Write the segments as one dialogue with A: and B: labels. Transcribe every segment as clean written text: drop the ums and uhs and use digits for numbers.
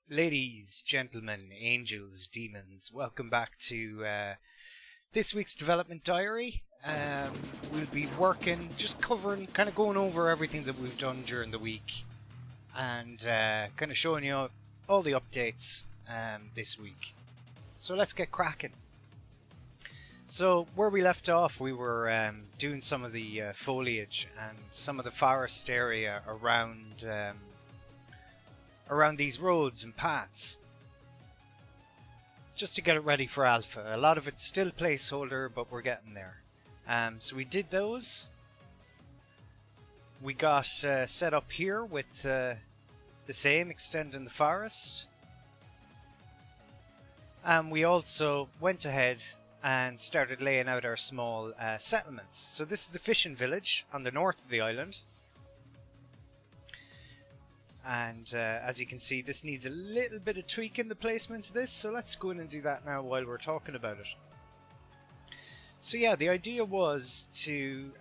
A: Ladies, gentlemen, angels, demons, welcome back to this week's development diary. We'll be working, just covering, kind of going over everything that we've done during the week and kind of showing you all the updates this week. So let's get cracking. So where we left off, we were doing some of the foliage and some of the forest area around these roads and paths, just to get it ready for alpha. A lot of it's still placeholder, but we're getting there. So we did those. We got set up here with the same, extending the forest. And we also went ahead and started laying out our small settlements. So this is the fishing village on the north of the island. And as you can see, this needs a little bit of tweaking, the placement of this, so let's go in and do that now while we're talking about it. So yeah, the idea was to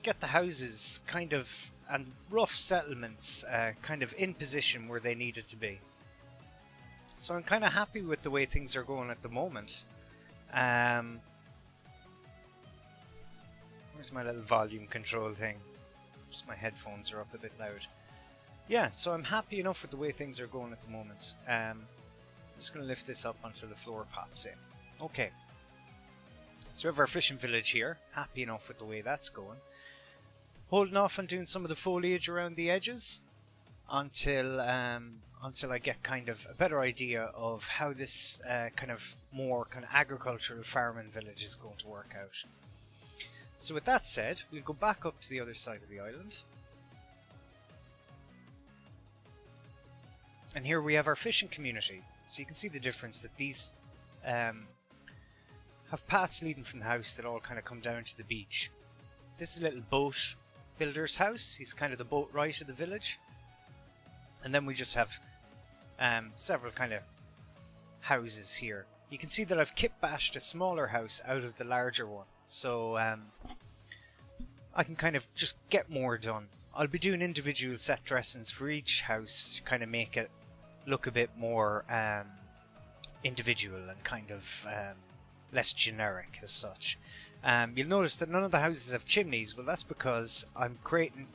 A: get the houses kind of, and rough settlements kind of in position where they needed to be. So I'm kind of happy with the way things are going at the moment. Where's my little volume control thing? Just my headphones are up a bit loud. Yeah, so I'm happy enough with the way things are going at the moment. I'm just going to lift this up until the floor pops in. Okay. So we have our fishing village here. Happy enough with the way that's going. Holding off on doing some of the foliage around the edges until I get kind of a better idea of how this kind of more kind of agricultural farming village is going to work out. So with that said, we'll go back up to the other side of the island. And here we have our fishing community. So you can see the difference that these have paths leading from the house that all kind of come down to the beach. This is a little boat builder's house. He's kind of the boat right of the village. And then we just have several kind of houses here. You can see that I've kit bashed a smaller house out of the larger one. So I can kind of just get more done I'll be doing individual set dressings for each house to kind of make it look a bit more individual and kind of less generic as such. You'll notice that none of the houses have chimneys. Well, that's because I'm creating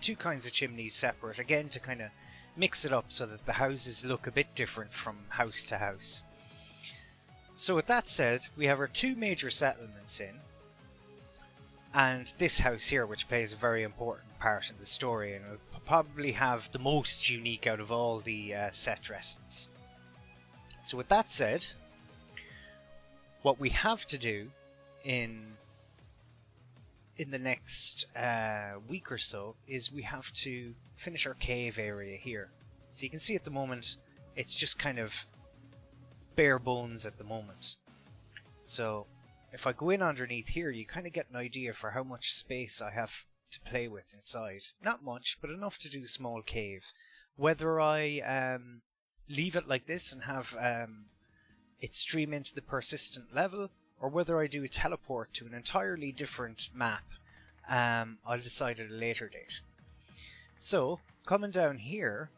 A: two kinds of chimneys separate, again to kind of mix it up so that the houses look a bit different from house to house. So with that said, we have our two major settlements in, and this house here, which plays a very important part in the story, and will probably have the most unique out of all the set dressings. So with that said, what we have to do in the next week or so is we have to finish our cave area here. So you can see at the moment it's just kind of bare bones at the moment. So if I go in underneath here, you kind of get an idea for how much space I have to play with inside. Not much, but enough to do a small cave. Whether I leave it like this and have it stream into the persistent level, or whether I do a teleport to an entirely different map, I'll decide at a later date. So, coming down here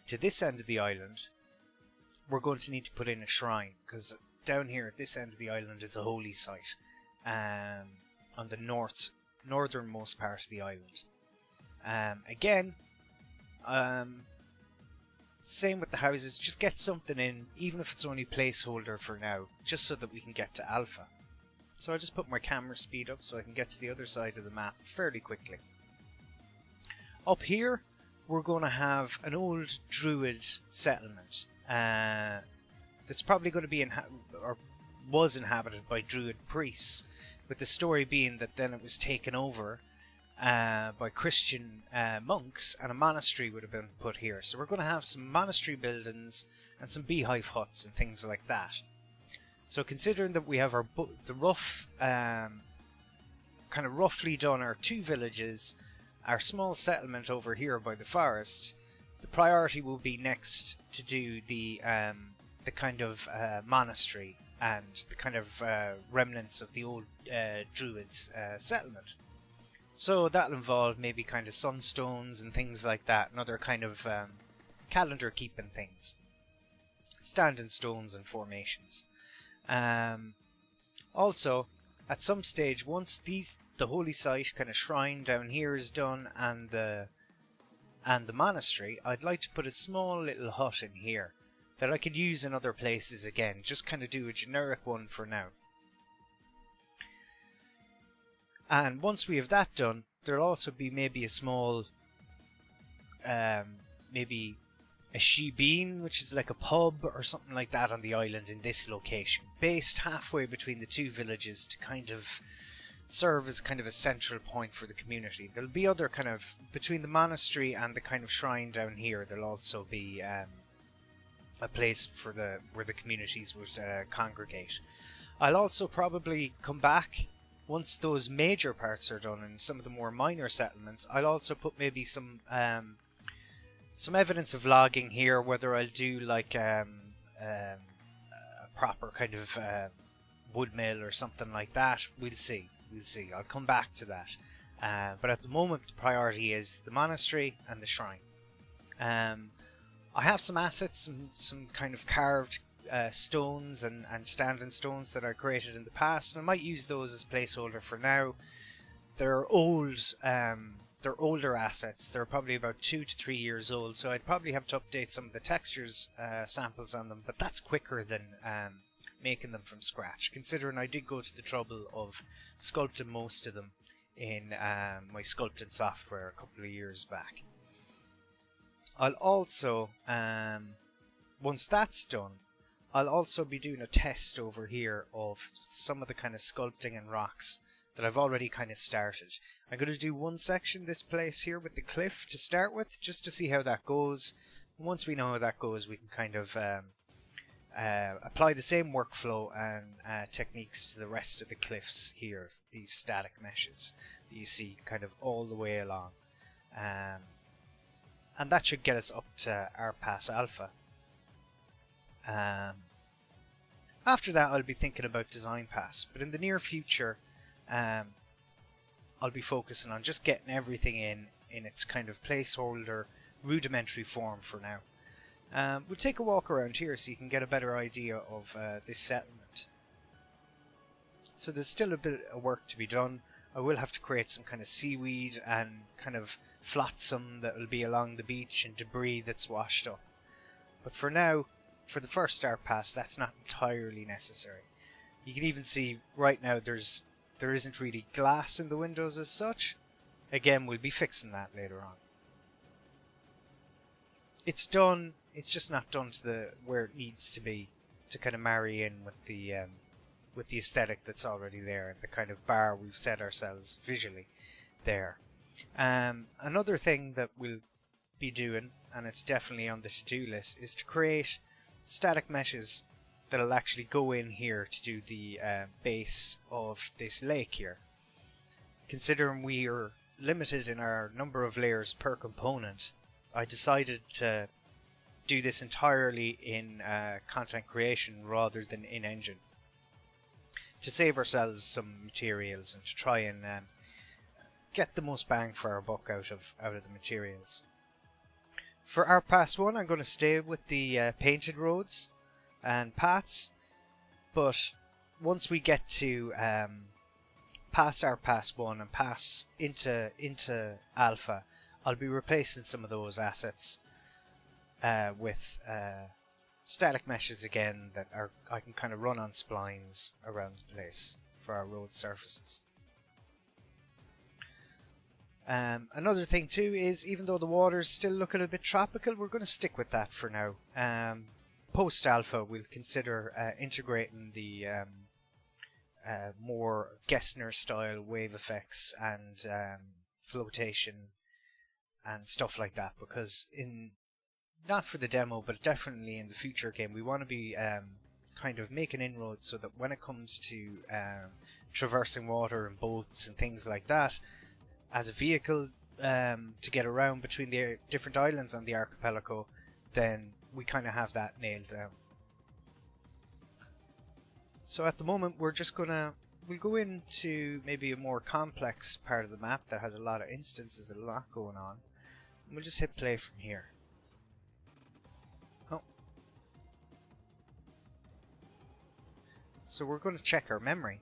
A: to this end of the island, we're going to need to put in a shrine, because down here at this end of the island is a holy site on the northernmost part of the island. Again, same with the houses, just get something in, even if it's only placeholder for now, just so that we can get to alpha. So I'll just put my camera speed up so I can get to the other side of the map fairly quickly. Up here, we're going to have an old druid settlement that's probably going to be or was inhabited by druid priests, with the story being that then it was taken over by Christian monks, and a monastery would have been put here. So we're going to have some monastery buildings and some beehive huts and things like that. So considering that we have the rough, kind of roughly done our two villages, our small settlement over here by the forest, the priority will be next to do the kind of monastery and the kind of remnants of the old druids settlement. So that'll involve maybe kind of sunstones and things like that, and other kind of calendar keeping things, standing stones and formations. Also, at some stage, once the holy site kind of shrine down here is done, and the monastery, I'd like to put a small little hut in here that I could use in other places again. Just kind of do a generic one for now. And once we have that done, there'll also be maybe a small, maybe a shebeen, which is like a pub or something like that on the island in this location, based halfway between the two villages to kind of serve as kind of a central point for the community. There'll be other kind of, between the monastery and the kind of shrine down here, there'll also be a place for where the communities would congregate. I'll also probably come back once those major parts are done and some of the more minor settlements. I'll also put maybe some evidence of logging here, whether I'll do like a proper kind of wood mill or something like that. We'll see. I'll come back to that. But at the moment, the priority is the monastery and the shrine. I have some assets, some kind of carved stones and standing stones that I created in the past, and I might use those as placeholder for now. They're old, they're older assets. They're probably about 2 to 3 years old, so I'd probably have to update some of the textures samples on them, but that's quicker than making them from scratch, considering I did go to the trouble of sculpting most of them in my sculpting software a couple of years back. I'll also, once that's done, I'll also be doing a test over here of some of the kind of sculpting and rocks that I've already kind of started. I'm going to do one section, this place here with the cliff to start with, just to see how that goes. And once we know how that goes, we can kind of apply the same workflow and techniques to the rest of the cliffs here, these static meshes that you see kind of all the way along. And that should get us up to our pass alpha. After that, I'll be thinking about design pass, but in the near future, I'll be focusing on just getting everything in its kind of placeholder rudimentary form for now. We'll take a walk around here so you can get a better idea of this settlement. So there's still a bit of work to be done. I will have to create some kind of seaweed and kind of flotsam that will be along the beach and debris that's washed up. But for now, for the first start pass, that's not entirely necessary. You can even see right now there isn't really glass in the windows as such. Again, we'll be fixing that later on. It's done, it's just not done to where it needs to be to kind of marry in with the aesthetic that's already there and the kind of bar we've set ourselves visually there. Another thing that we'll be doing, and it's definitely on the to-do list, is to create static meshes that'll actually go in here to do the base of this lake here. Considering we are limited in our number of layers per component, I decided to do this entirely in content creation rather than in engine, to save ourselves some materials and to try and get the most bang for our buck out of the materials. For our pass 1, I'm going to stay with the painted roads and paths, but once we get to past our pass 1 and pass into alpha, I'll be replacing some of those assets with static meshes again that I can kind of run on splines around the place for our road surfaces. Another thing too is, even though the water's still looking a bit tropical, we're going to stick with that for now. Post alpha, we'll consider integrating the more Gessner style wave effects and flotation and stuff like that, because not for the demo but definitely in the future game we want to be kind of making inroads so that when it comes to traversing water and boats and things like that as a vehicle to get around between the different islands on the archipelago, then we kind of have that nailed down. So at the moment we'll go into maybe a more complex part of the map that has a lot of instances, a lot going on, and we'll just hit play from here. Oh. So we're going to check our memory.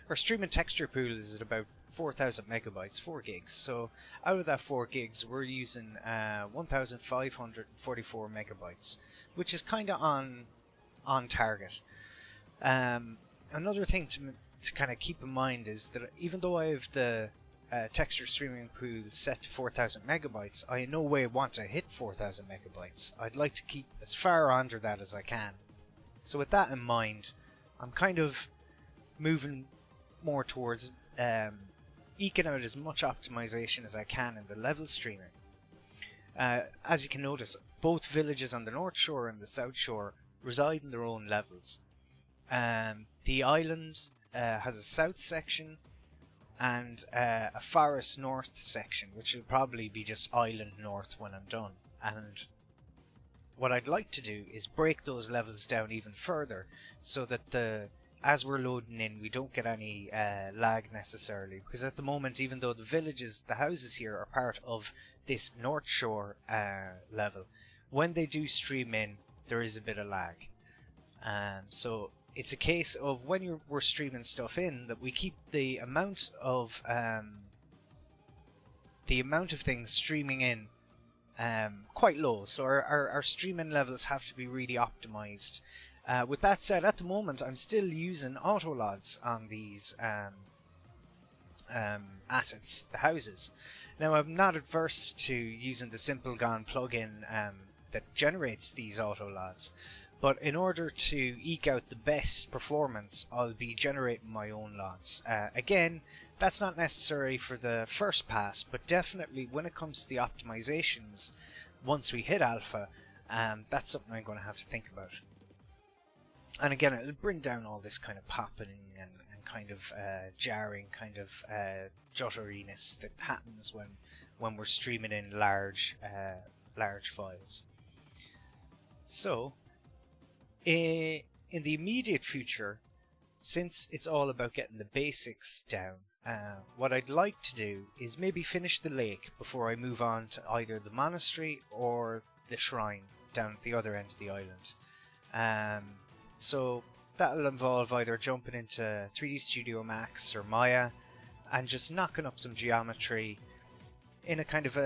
A: Our stream and texture pool is at about 4,000 megabytes, 4 gigs. So out of that 4 gigs, we're using 1,544 megabytes, which is kind of on target. Another thing to kind of keep in mind is that even though I have the texture streaming pool set to 4,000 megabytes, I in no way want to hit 4,000 megabytes. I'd like to keep as far under that as I can. So with that in mind, I'm kind of moving more towards eking out as much optimization as I can in the level streaming. As you can notice, both villages on the North Shore and the South Shore reside in their own levels. The island has a south section and a forest north section, which will probably be just island north when I'm done. And what I'd like to do is break those levels down even further so that as we're loading in, we don't get any lag necessarily, because at the moment, even though the houses here are part of this North Shore level, when they do stream in, there is a bit of lag. So it's a case of when we're streaming stuff in, that we keep the amount of things streaming in quite low. So our streaming levels have to be really optimized. With that said, at the moment I'm still using autolods on these assets, the houses. Now I'm not adverse to using the SimpleGAN plugin that generates these autolods, but in order to eke out the best performance, I'll be generating my own lods. Again, that's not necessary for the first pass, but definitely when it comes to the optimizations, once we hit alpha, that's something I'm going to have to think about. And again, it'll bring down all this kind of popping and kind of jarring kind of jutteriness that happens when we're streaming in large files. So, in the immediate future, since it's all about getting the basics down, what I'd like to do is maybe finish the lake before I move on to either the monastery or the shrine down at the other end of the island. So that'll involve either jumping into 3D Studio Max or Maya and just knocking up some geometry in a kind of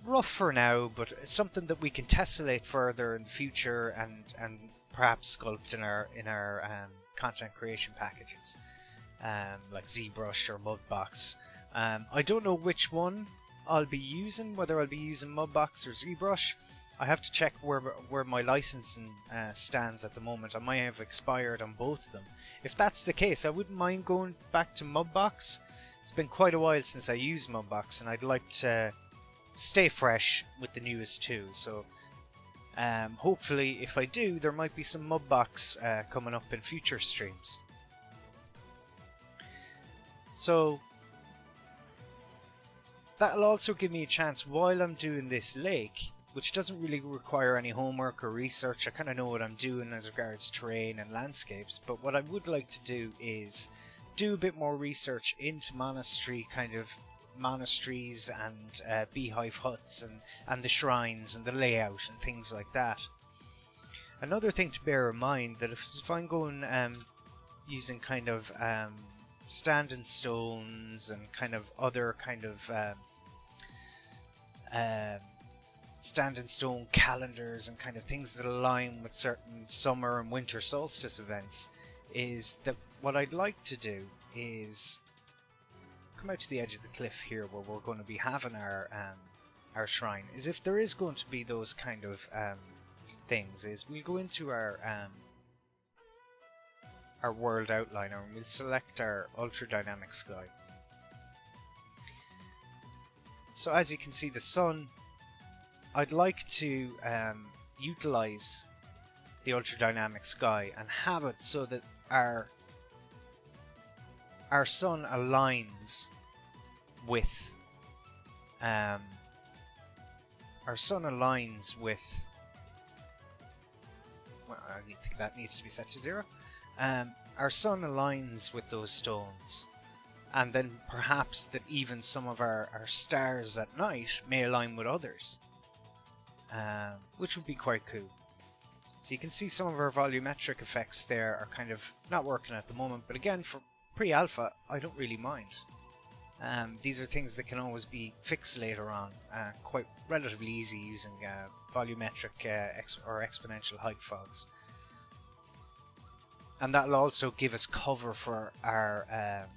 A: rough for now, but something that we can tessellate further in the future and perhaps sculpt in our content creation packages, like ZBrush or Mudbox. I don't know which one I'll be using, whether I'll be using Mudbox or ZBrush. I have to check where my licensing stands at the moment. I might have expired on both of them. If that's the case, I wouldn't mind going back to Mudbox. It's been quite a while since I used Mudbox, and I'd like to stay fresh with the newest too. So hopefully, if I do, there might be some Mudbox coming up in future streams. So that'll also give me a chance while I'm doing this lake, which doesn't really require any homework or research. I kind of know what I'm doing as regards terrain and landscapes, but what I would like to do is do a bit more research into monasteries and beehive huts and the shrines and the layout and things like that. Another thing to bear in mind, that if I'm going using kind of standing stones and kind of other kind of standing stone calendars and kind of things that align with certain summer and winter solstice events, is that what I'd like to do is come out to the edge of the cliff here where we're going to be having our shrine. Is if there is going to be those kind of things, is we'll go into our world outliner and we'll select our ultra dynamic sky. So as you can see, the sun, I'd like to utilize the ultra dynamic sky and have it so that our sun aligns with well, I think that needs to be set to 0. Our sun aligns with those stones, and then perhaps that even some of our stars at night may align with others, which would be quite cool. So you can see some of our volumetric effects there are kind of not working at the moment, but again, for pre-alpha, I don't really mind. These are things that can always be fixed later on, quite relatively easy using volumetric or exponential height fogs. And that'll also give us cover for our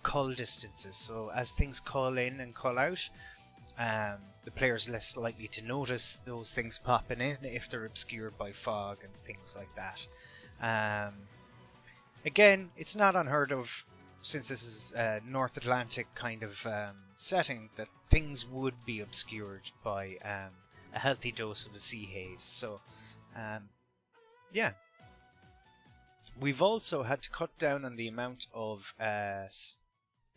A: cull distances. So as things cull in and cull out, the player's less likely to notice those things popping in if they're obscured by fog and things like that. Again, it's not unheard of, since this is a North Atlantic kind of setting, that things would be obscured by a healthy dose of a sea haze. So, yeah. We've also had to cut down on the amount of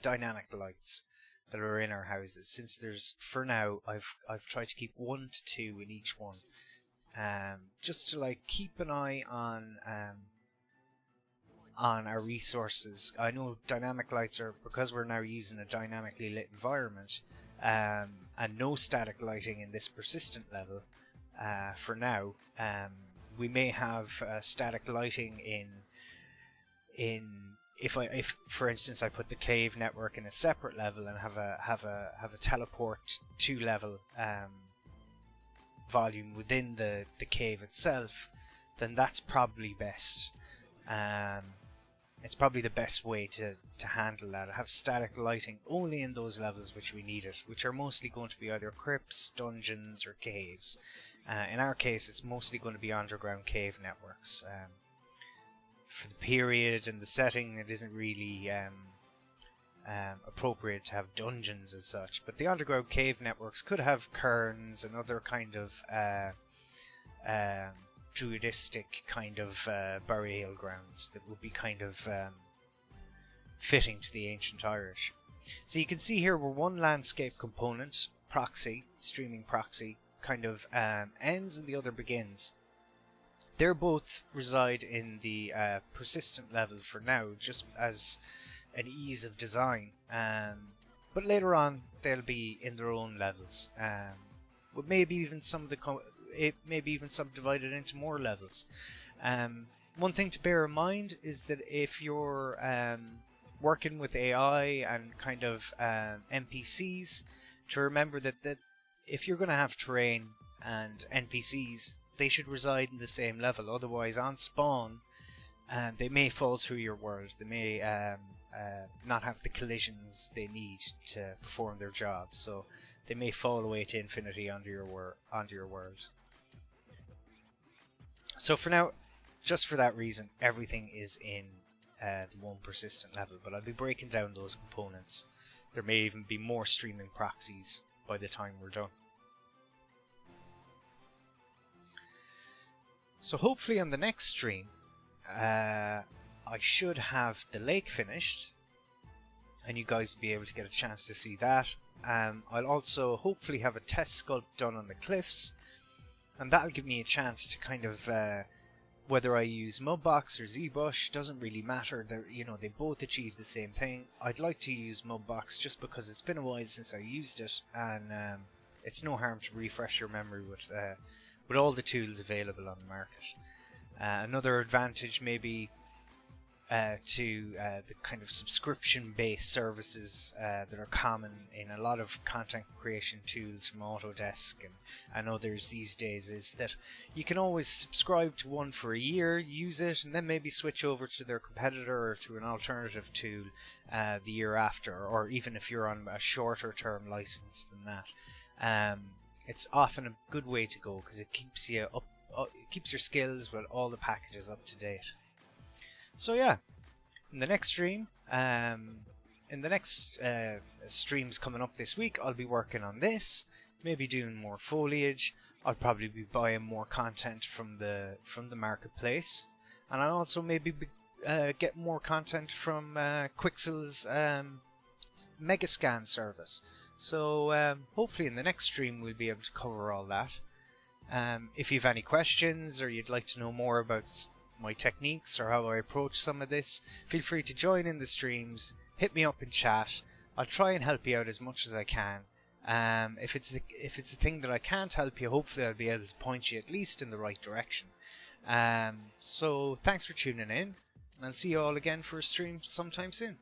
A: dynamic lights that are in our houses, since there's, for now, I've tried to keep 1 to 2 in each one, just to like keep an eye on our resources. I know dynamic lights are, because we're now using a dynamically lit environment, and no static lighting in this persistent level for now. We may have static lighting in if for instance I put the clave network in a separate level and have a teleport 2 level volume within the cave itself, then that's probably best. It's probably the best way to handle that. Have static lighting only in those levels which we need it, which are mostly going to be either crypts, dungeons, or caves. In our case, it's mostly going to be underground cave networks. For the period and the setting, it isn't really appropriate to have dungeons as such, but the underground cave networks could have cairns and other kind of druidistic kind of burial grounds that would be kind of fitting to the ancient Irish. So you can see here we're one landscape component, proxy, streaming proxy, kind of ends and the other begins. They're both reside in the persistent level for now, just as an ease of design. But later on, they'll be in their own levels. With maybe even some of maybe even subdivided into more levels. One thing to bear in mind is that if you're working with AI and kind of NPCs, to remember that if you're going to have terrain and NPCs, they should reside in the same level. Otherwise, on spawn, they may fall through your world. They may not have the collisions they need to perform their job. So they may fall away to infinity onto your world. So for now, just for that reason, everything is in the one persistent level. But I'll be breaking down those components. There may even be more streaming proxies by the time we're done. So hopefully on the next stream, I should have the lake finished, and you guys will be able to get a chance to see that. I'll also hopefully have a test sculpt done on the cliffs, and that'll give me a chance to kind of, whether I use Mudbox or ZBrush, doesn't really matter. They both achieve the same thing. I'd like to use Mudbox just because it's been a while since I used it, and it's no harm to refresh your memory with all the tools available on the market. Another advantage maybe to the kind of subscription-based services that are common in a lot of content creation tools from Autodesk and others these days is that you can always subscribe to one for a year, use it, and then maybe switch over to their competitor or to an alternative tool the year after, or even if you're on a shorter term license than that. It's often a good way to go because it keeps you up, it keeps your skills with all the packages up to date. So yeah, in the next stream, streams coming up this week, I'll be working on this, maybe doing more foliage. I'll probably be buying more content from the marketplace, and I'll also maybe get more content from Quixel's Megascan service. So hopefully in the next stream we'll be able to cover all that. If you have any questions or you'd like to know more about my techniques or how I approach some of this, feel free to join in the streams, hit me up in chat. I'll try and help you out as much as I can. If it's a thing that I can't help you, hopefully I'll be able to point you at least in the right direction. So thanks for tuning in, and I'll see you all again for a stream sometime soon.